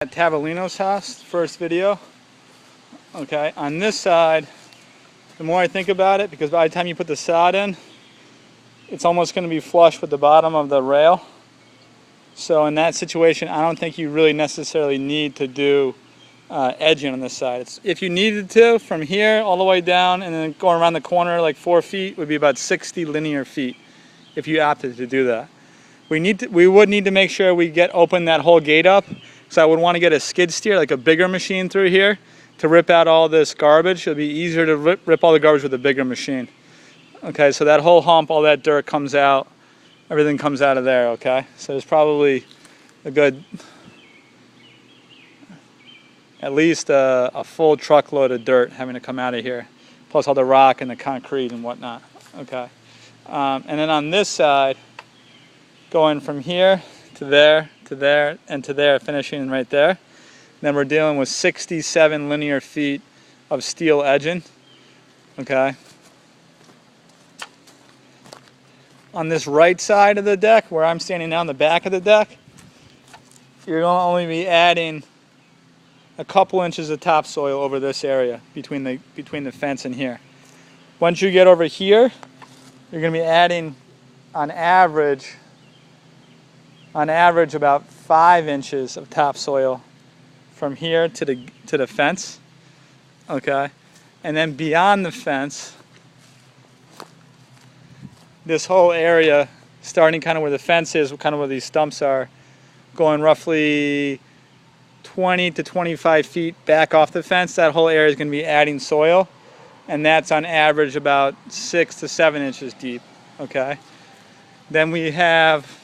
At Tavolino's house, first video. Okay, on this side, the more I think about it, because by the time you put the sod in, it's almost going to be flush with the bottom of the rail. So in that situation, I don't think you really necessarily need to do edging on this side. If you needed to, from here all the way down and then going around the corner like 4 feet would be about 60 linear feet if you opted to do that. We would need to make sure we open that whole gate up. So I would want to get a skid steer, like a bigger machine through here to rip out all this garbage. It'll be easier to rip all the garbage with a bigger machine. Okay, so that whole hump, all that dirt comes out, everything comes out of there, okay? So there's probably a good, at least a full truckload of dirt having to come out of here, plus all the rock and the concrete and whatnot, okay? And then on this side, going from here to there, to there, and to there, finishing right there. And then we're dealing with 67 linear feet of steel edging, okay? On this right side of the deck, where I'm standing now on the back of the deck, you're going to only be adding a couple inches of topsoil over this area between the fence and here. Once you get over here, you're going to be adding on average about 5 inches of topsoil from here to the fence, okay? And then beyond the fence, this whole area, starting kind of where the fence is, kind of where these stumps are, going roughly 20 to 25 feet back off the fence, that whole area is going to be adding soil, and that's on average about 6 to 7 inches deep, okay? Then we have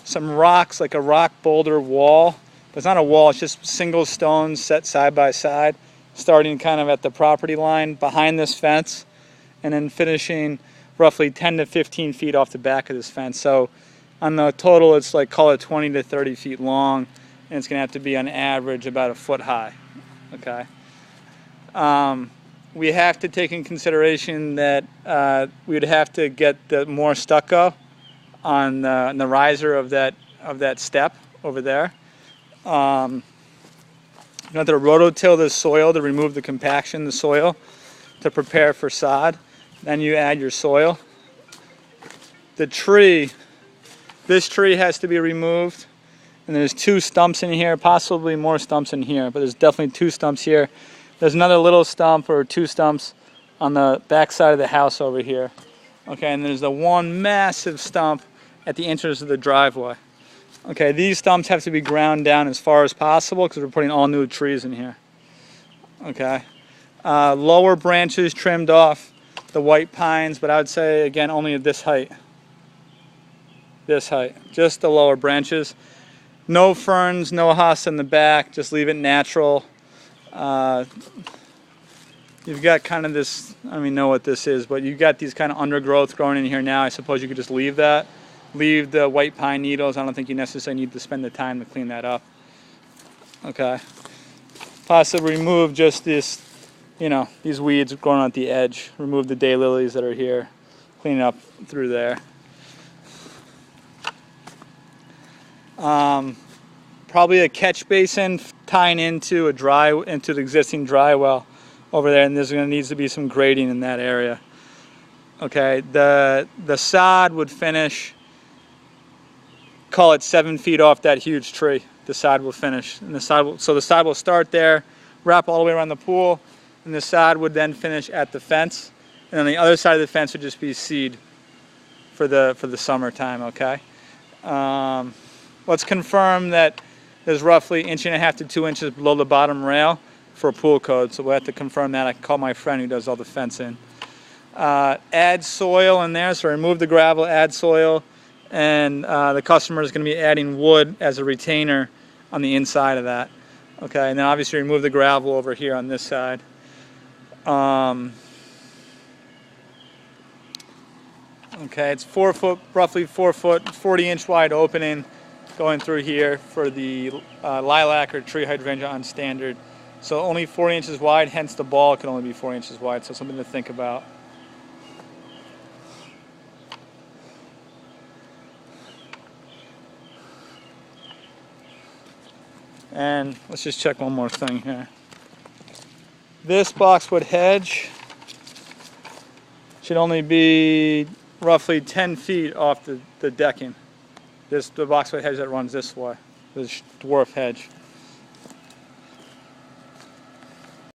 some rocks, like a rock boulder wall. But it's not a wall, it's just single stones set side by side, starting kind of at the property line behind this fence, and then finishing roughly 10 to 15 feet off the back of this fence. So on the total, it's like, call it 20 to 30 feet long, and it's going to have to be on average about a foot high, okay? We have to take in consideration that we would have to get more stucco on the riser of that step over there. You have to rototill the soil to remove the compaction in the soil to prepare for sod. Then you add your soil. This tree has to be removed, and there's 2 stumps in here, possibly more stumps in here, but there's definitely 2 stumps here. There's another little stump or 2 stumps on the back side of the house over here. Okay, and there's the one massive stump at the entrance of the driveway. Okay, these stumps have to be ground down as far as possible because we're putting all new trees in here. Okay, lower branches trimmed off, the white pines, but I would say again only at this height. This height, just the lower branches. No ferns, no hoss in the back, just leave it natural. You've got kind of this, I don't even know what this is, but you've got these kind of undergrowth growing in here now. I suppose you could just leave that. Leave the white pine needles. I don't think you necessarily need to spend the time to clean that up. Okay. Possibly remove just this, these weeds growing at the edge. Remove the daylilies that are here. Clean it up through there. Probably a catch basin tying into the existing dry well over there, and there's going to need to be some grading in that area. Okay, the sod would finish, call it 7 feet off that huge tree. The sod will finish, and the sod will start there, wrap all the way around the pool, and the sod would then finish at the fence, and on the other side of the fence would just be seed for the summertime. Okay, let's confirm that there's roughly 1.5 to 2 inches below the bottom rail for a pool code, so we'll have to confirm that. I can call my friend who does all the fencing. Add soil in there, so remove the gravel, add soil, and the customer is going to be adding wood as a retainer on the inside of that. Okay, and then obviously remove the gravel over here on this side. Okay, it's 4 foot, roughly 4 foot, 40-inch wide opening going through here for the lilac or tree hydrangea on standard. So only 4 inches wide, hence the ball can only be 4 inches wide, so something to think about. And let's just check one more thing here. This boxwood hedge should only be roughly 10 feet off the decking. The boxwood hedge that runs this way, this dwarf hedge.